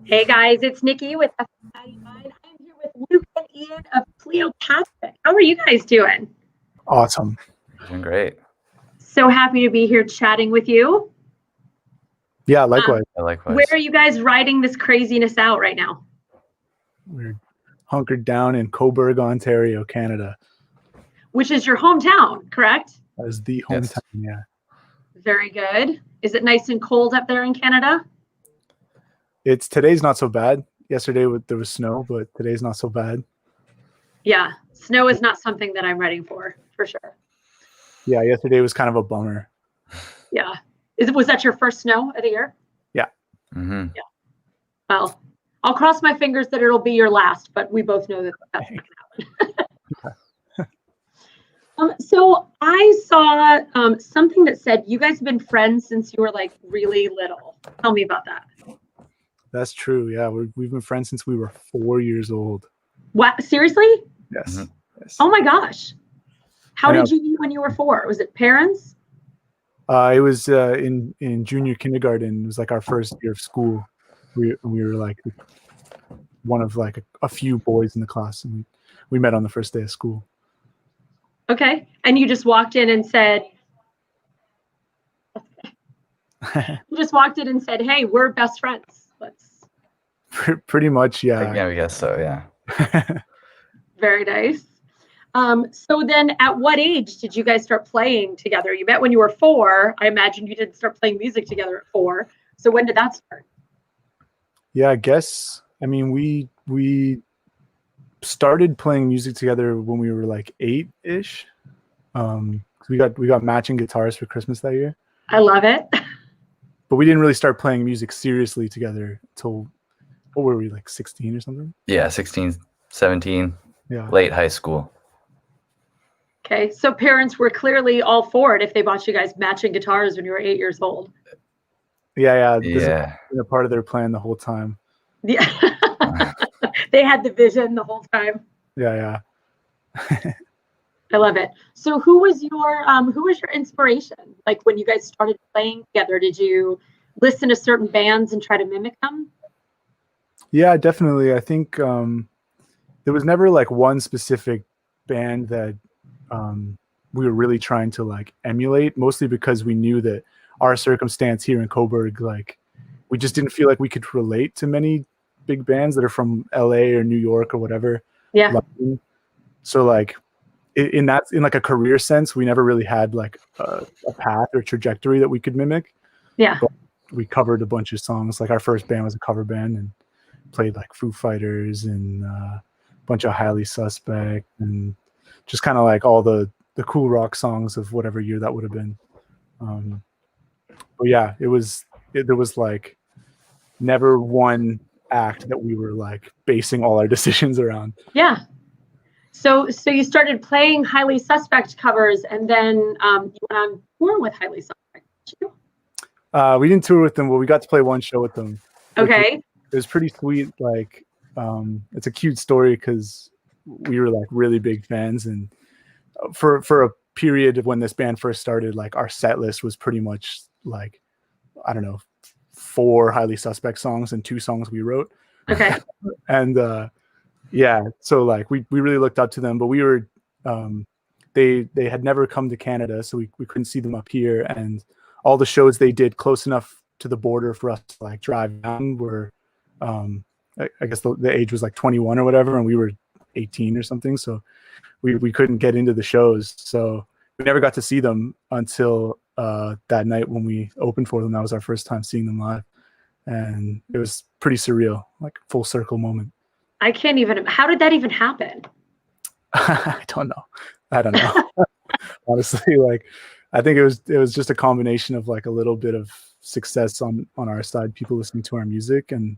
Hey guys, it's Nikki with FM99. I'm here with Luke and Ian of Cleopatrick. How are you guys doing? Awesome. Doing great. So happy to be here chatting with you. Yeah, likewise. Likewise. Where are you guys riding this craziness out right now? We're hunkered down in Cobourg, Ontario, Canada. Which is your hometown, correct? That is the hometown, yeah. Very good. Is it nice and cold up there in Canada? Today's not so bad. Yesterday there was snow, but today's not so bad. Yeah, snow is not something that I'm ready for sure. Yeah, yesterday was kind of a bummer. Yeah. Was that your first snow of the year? Yeah. Mm-hmm. Yeah. Well, I'll cross my fingers that it'll be your last, but we both know that that's not going to happen. So I saw something that said you guys have been friends since you were like really little. Tell me about that. That's true. Yeah, we've been friends since we were 4 years old. What? Seriously? Yes. Mm-hmm. Yes. Oh my gosh. How did you meet when you were 4? Was it parents? It was in junior kindergarten. It was like our first year of school. We were like one of like a few boys in the class, and we met on the first day of school. Okay. And you just walked in and said, hey, we're best friends. Let's. Pretty much, yeah. Yeah, I guess so, yeah. Very nice. So then at what age did you guys start playing together? You met when you were 4. I imagine you didn't start playing music together at 4. So when did that start? Yeah, I guess. I mean, we started playing music together when we were like 8-ish. We got matching guitars for Christmas that year. I love it. But we didn't really start playing music seriously together until, what were we, like 16 or something? Yeah, 16, 17, Yeah. late high school. Okay, so parents were clearly all for it if they bought you guys matching guitars when you were 8 years old. Yeah. This Yeah. has been a part of their plan the whole time. Yeah. They had the vision the whole time. Yeah. I love it. So who was your inspiration? Like when you guys started playing together, did you listen to certain bands and try to mimic them? Yeah, definitely. I think there was never like one specific band that we were really trying to like emulate, mostly because we knew that our circumstance here in Cobourg, like we just didn't feel like we could relate to many big bands that are from LA or New York or whatever. Yeah. So like in like a career sense, we never really had like a path or trajectory that we could mimic. Yeah. But we covered a bunch of songs. Like our first band was a cover band and played like Foo Fighters and a bunch of Highly Suspect and just kind of like all the cool rock songs of whatever year that would have been. But yeah, there was like never one act that we were like basing all our decisions around. Yeah. So you started playing Highly Suspect covers, and then you went on tour with Highly Suspect. Did you? We didn't tour with them, but we got to play one show with them. Okay. It was pretty sweet. Like, it's a cute story because we were like really big fans, and for a period of when this band first started, like our set list was pretty much like, I don't know, 4 Highly Suspect songs and 2 songs we wrote. Okay. And yeah, so like we really looked up to them, but we were they had never come to Canada, so we couldn't see them up here, and all the shows they did close enough to the border for us to like drive down were I guess the age was like 21 or whatever, and we were 18 or something, so we couldn't get into the shows, so we never got to see them until that night when we opened for them. That was our first time seeing them live, and it was pretty surreal, like full circle moment. I can't even. How did that even happen? I don't know. Honestly, like I think it was just a combination of like a little bit of success on our side, people listening to our music, and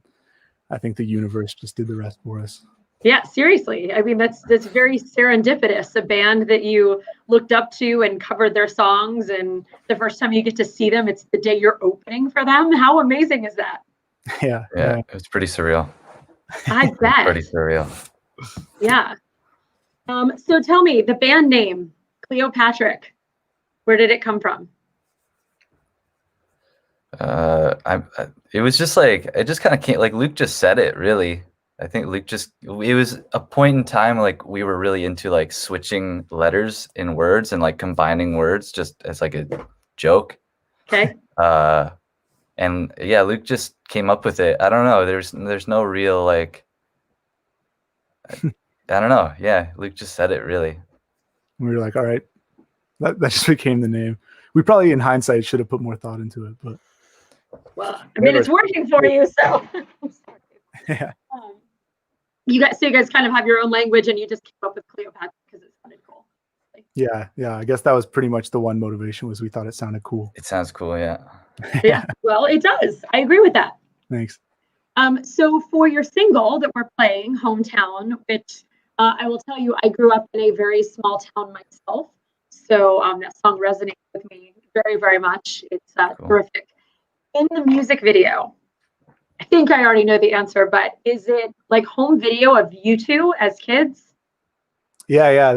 I think the universe just did the rest for us. Yeah, seriously. I mean, that's very serendipitous. A band that you looked up to and covered their songs, and the first time you get to see them, it's the day you're opening for them. How amazing is that? Yeah. It was pretty surreal. I bet. Pretty surreal. Yeah. So tell me, the band name, Cleopatrick, where did it come from? I It was just like, it just kind of came, like Luke just said it really. I think it was a point in time like we were really into like switching letters in words and like combining words just as like a joke. Okay. And yeah, Luke just came up with it. I don't know. There's no real like, I don't know. Yeah, Luke just said it really. We were like, all right, that just became the name. We probably in hindsight should have put more thought into it, but well, I mean, it's working for you, so. yeah. You guys kind of have your own language, and you just came up with Cleopatrick because it sounded cool. Yeah. I guess that was pretty much the one motivation, was we thought it sounded cool. It sounds cool, yeah. Yeah, well, it does. I agree with that. Thanks. So for your single that we're playing, Hometown, which I will tell you, I grew up in a very small town myself. So that song resonates with me very, very much. It's Cool. terrific. In the music video, I think I already know the answer, but is it like home video of you two as kids? Yeah.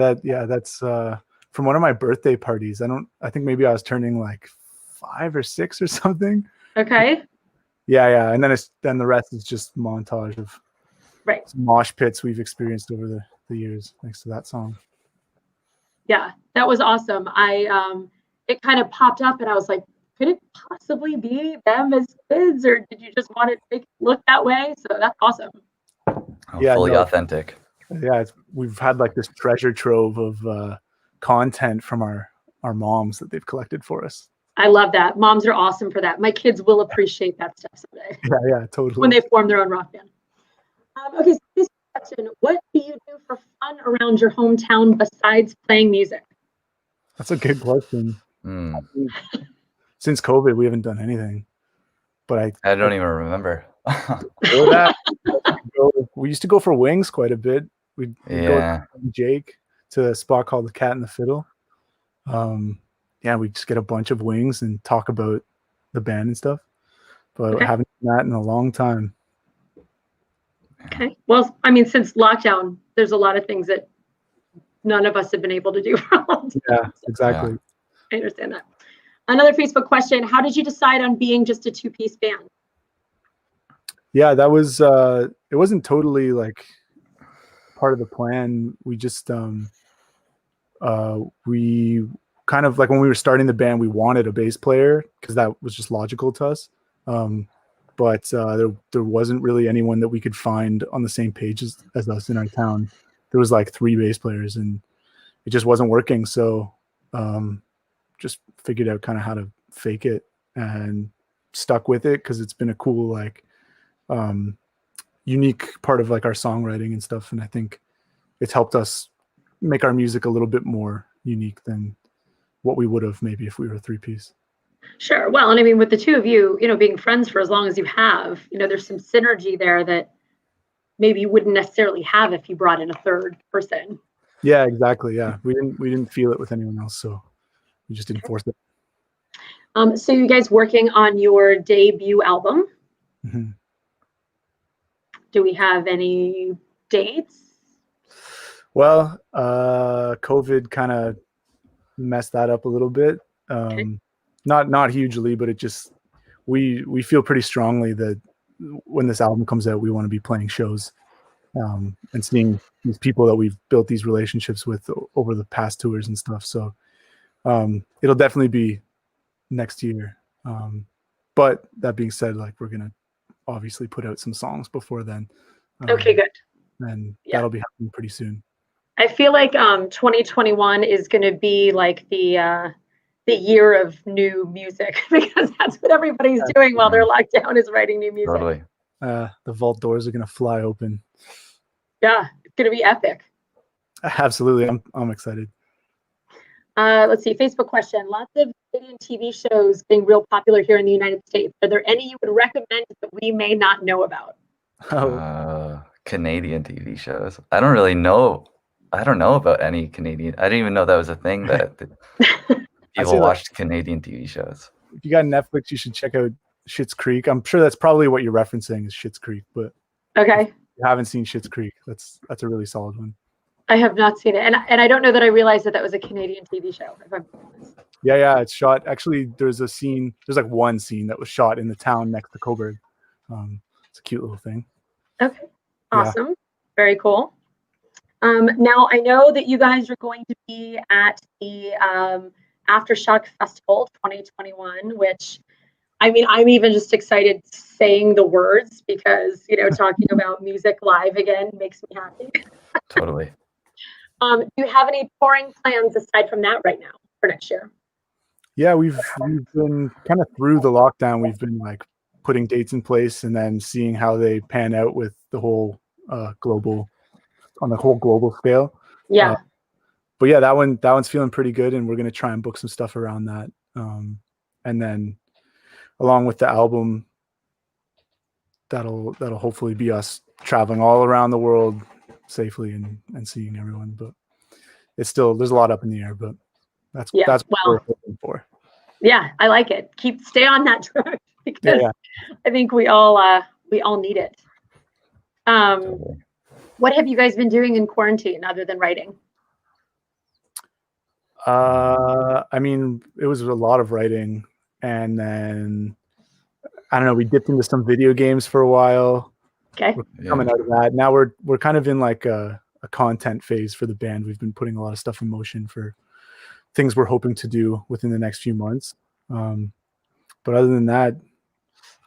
That's from one of my birthday parties. I think maybe I was turning like 5 or 6 or something. Okay. Yeah. And then the rest is just montage of some mosh pits we've experienced over the years thanks to that song. Yeah, that was awesome. It kind of popped up and I was like, could it possibly be them as kids, or did you just want it to make it look that way? So that's awesome. Fully authentic. Yeah, we've had like this treasure trove of content from our moms that they've collected for us. I love that. Moms are awesome for that. My kids will appreciate that stuff someday. Yeah, totally. When they form their own rock band. Okay, so this question, what do you do for fun around your hometown besides playing music? That's a good question. Since COVID, we haven't done anything. But I don't even remember. We used to go for wings quite a bit. We'd go with Jake to a spot called the Cat and the Fiddle. We just get a bunch of wings and talk about the band and stuff. But I haven't done that in a long time. Okay. Well, I mean, since lockdown, there's a lot of things that none of us have been able to do for a long time. Yeah, exactly. Yeah. I understand that. Another Facebook question: how did you decide on being just a two-piece band? Yeah, that was it wasn't totally like part of the plan. We just we kind of like when we were starting the band, we wanted a bass player because that was just logical to us. But there wasn't really anyone that we could find on the same page as us in our town. There was like 3 bass players and it just wasn't working. So just figured out kind of how to fake it and stuck with it because it's been a cool, like unique part of like our songwriting and stuff. And I think it's helped us make our music a little bit more unique than what we would have maybe if we were a 3-piece. Sure. Well, and I mean, with the two of you, being friends for as long as you have, there's some synergy there that maybe you wouldn't necessarily have if you brought in a third person. Yeah, exactly. Yeah. We didn't feel it with anyone else. So we just didn't force it. So you guys working on your debut album? Mm-hmm. Do we have any dates? Well, COVID kind of messed that up a little bit. Not hugely, but it just we feel pretty strongly that when this album comes out, we want to be playing shows and seeing these people that we've built these relationships with over the past tours and stuff. So it'll definitely be next year. But that being said, like we're gonna obviously put out some songs before then. Okay, good. And that'll be happening pretty soon. I feel like 2021 is going to be like the year of new music because that's what everybody's doing while they're locked down, is writing new music. Totally. The vault doors are going to fly open. Yeah, it's going to be epic. Absolutely. I'm excited. Let's see, Facebook question. Lots of Canadian TV shows being real popular here in the United States. Are there any you would recommend that we may not know about? Canadian TV shows. I don't know about any Canadian. I didn't even know that was a thing that people watched Canadian TV shows. If you got Netflix, you should check out Schitt's Creek. I'm sure that's probably what you're referencing is Schitt's Creek, but okay. if you haven't seen Schitt's Creek, that's a really solid one. I have not seen it, and I don't know that I realized that was a Canadian TV show. If I'm honest. Yeah, it's shot. Actually, there's a scene. There's like one scene that was shot in the town next to Coburg. It's a cute little thing. Okay, awesome, very cool. Now I know that you guys are going to be at the Aftershock Festival 2021, which I mean, I'm even just excited saying the words because, talking about music live again makes me happy. Totally. Do you have any touring plans aside from that right now for next year? Yeah, we've been kind of through the lockdown. We've been like putting dates in place and then seeing how they pan out with the whole global scale. Yeah. But yeah, that one's feeling pretty good, and we're gonna try and book some stuff around that. And then along with the album, that'll hopefully be us traveling all around the world safely and seeing everyone. But it's still, there's a lot up in the air, but that's what we're hoping for. Yeah, I like it. Stay on that track because I think we all need it. What have you guys been doing in quarantine other than writing? I mean, it was a lot of writing, and then I don't know, we dipped into some video games for a while. Okay. We're coming out of that. Now we're kind of in like a content phase for the band. We've been putting a lot of stuff in motion for things we're hoping to do within the next few months. But other than that,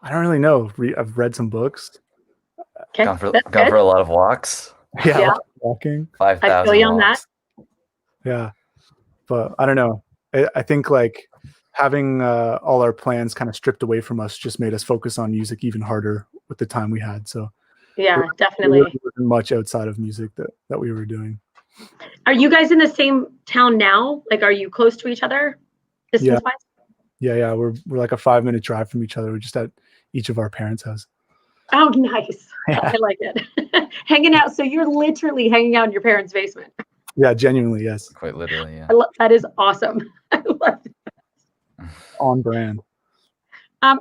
I don't really know. I've read some books. Okay. Gone for a lot of walks. Yeah. A lot of walking. 5,000 I feel you on walks. that. Yeah. But I don't know. I think like having all our plans kind of stripped away from us just made us focus on music even harder with the time we had. So yeah, definitely. There wasn't much outside of music that we were doing. Are you guys in the same town now? Like, are you close to each other distance-wise? Yeah. We're like a 5-minute drive from each other. We're just at each of our parents' house. Oh, nice. Yeah. I like it. Hanging out. So you're literally hanging out in your parents' basement. Yeah, genuinely, yes. Quite literally, yeah. That is awesome. I love it. On brand.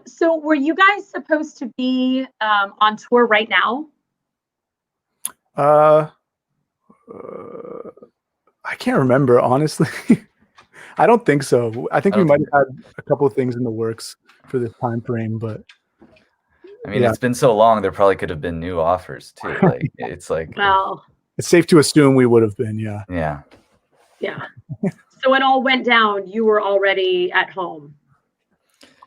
So were you guys supposed to be on tour right now? I can't remember, honestly. I don't think so. I think we might have had a couple of things in the works for this time frame, but I mean, it's been so long, there probably could have been new offers too. Like it's like, well, it's safe to assume we would have been, yeah. So when all went down, you were already at home.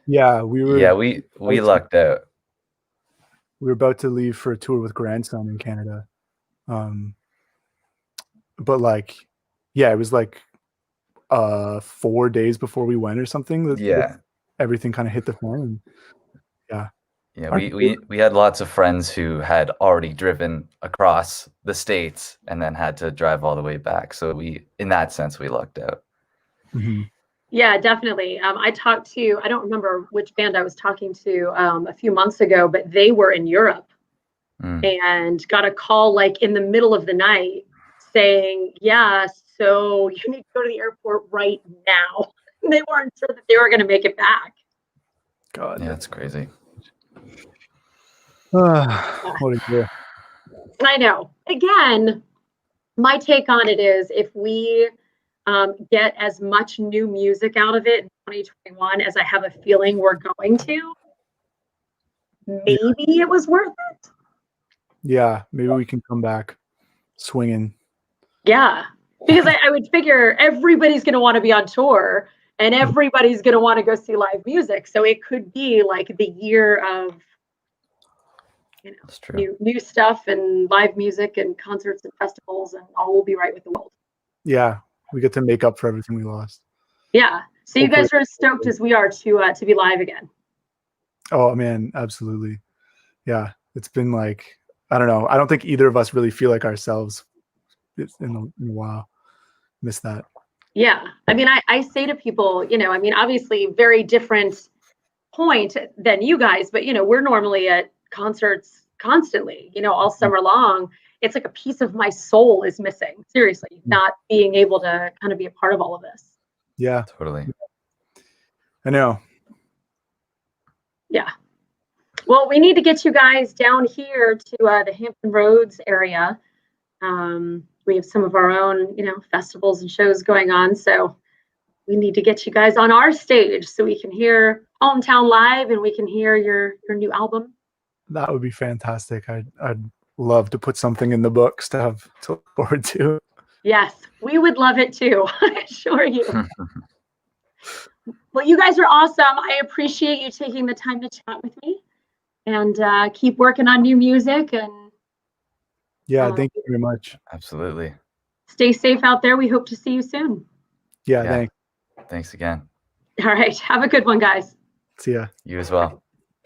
Yeah, we were. Yeah, we lucked out. We were about to leave for a tour with Grandson in Canada, but like, yeah, it was like 4 days before we went or something. Everything kind of hit the fan. And, yeah, we had lots of friends who had already driven across the States and then had to drive all the way back. So in that sense, we lucked out. Mm-hmm. Yeah, definitely. I talked to, I don't remember which band I was talking to a few months ago, but they were in Europe and got a call like in the middle of the night saying, yeah, so you need to go to the airport right now. They weren't sure that they were going to make it back. God. Yeah, that's crazy. What a year. I know. Again, my take on it is if we get as much new music out of it in 2021 as I have a feeling we're going to, maybe it was worth it. Yeah, maybe we can come back swinging. Yeah, because I would figure everybody's going to want to be on tour and everybody's going to want to go see live music. So it could be like the year of new stuff and live music and concerts and festivals, and all will be right with the world. Yeah, we get to make up for everything we lost. Yeah, so you guys are as stoked as we are to be live again. Oh man, absolutely. Yeah, it's been like, I don't know. I don't think either of us really feel like ourselves in a while. Miss that. Yeah, I mean, I say to people, I mean, obviously very different point than you guys, but we're normally at concerts constantly, all summer long. It's like a piece of my soul is missing. Seriously, not being able to kind of be a part of all of this. Yeah, totally. I know. Yeah. Well, we need to get you guys down here to the Hampton Roads area. we have some of our own, festivals and shows going on. So we need to get you guys on our stage so we can hear Hometown live and we can hear your new album. That would be fantastic. I'd love to put something in the books to have to look forward to. Yes, we would love it too. I assure you. Well, you guys are awesome. I appreciate you taking the time to chat with me, and keep working on new music. And Yeah, thank you very much. Absolutely. Stay safe out there. We hope to see you soon. Yeah. Thanks. Thanks again. All right. Have a good one, guys. See ya. You as well.